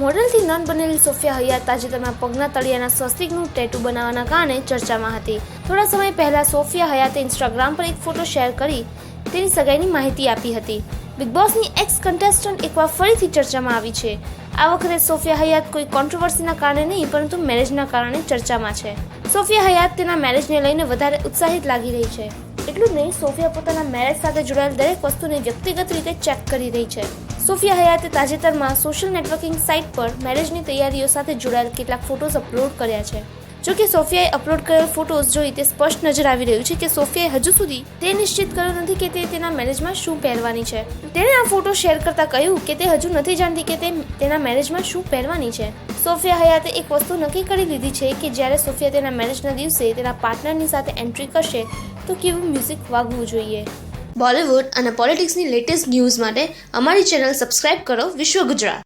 મોડેલથી none બનેલી Sofia હયાત તાજેતરમાં પગના તળિયાના સ્વસ્તિકનું ટેટુ બનાવવાના કારણે ચર્ચામાં હતી. થોડા સમય પહેલા સોફિયા હયાતે ઇન્સ્ટાગ્રામ પર એક ફોટો શેર કરી તેની સગાઈની માહિતી આપી હતી. બિગ બોસની એક્સ કન્ટેસ્ટન્ટ એકવાર ફરીથી ચર્ચામાં આવી છે. આ વખતે સોફિયા હયાત કોઈ કોન્ટ્રોવર્સીના કારણે નહીં પરંતુ મેરેજના કારણે ચર્ચામાં છે. સોફિયા હયાત તેના મેરેજને લઈને વધારે ઉત્સાહિત લાગી રહી છે. એટલું જ નહીં, સોફિયા પોતાના મેરેજ સાથે જોડાયેલ દરેક વસ્તુને વ્યક્તિગત રીતે ચેક કરી રહી છે. સોફિયા હયાતે તાજેતરમાં સોશિયલ નેટવર્કિંગ સાઇટ પર મેરેજની તૈયારીઓ સાથે જોડાયેલ કેટલાક ફોટોઝ અપલોડ કર્યા છે. જોકે સોફિયાએ અપલોડ કરેલ ફોટોઝ જોઈ તે સ્પષ્ટ નજર આવી રહ્યું છે કે સોફિયાએ હજુ સુધી તે નિશ્ચિત કર્યું નથી કે તે તેના મેરેજમાં શું પહેરવાની છે. તેણે આ ફોટો શેર કરતા કહ્યું કે તે હજુ નથી જાણતી કે તે તેના મેરેજમાં શું પહેરવાની છે. સોફિયા હયાતે એક વસ્તુ નક્કી કરી લીધી છે કે જ્યારે સોફિયા તેના મેરેજના દિવસે તેના પાર્ટનરની સાથે એન્ટ્રી કરશે તો કેવું મ્યુઝિક વાગવું જોઈએ. બોલિવૂડ અને પોલિટિક્સની લેટેસ્ટ ન્યૂઝ માટે અમારી ચેનલ સબસ્ક્રાઇબ કરો વિશ્વ ગુજરાત.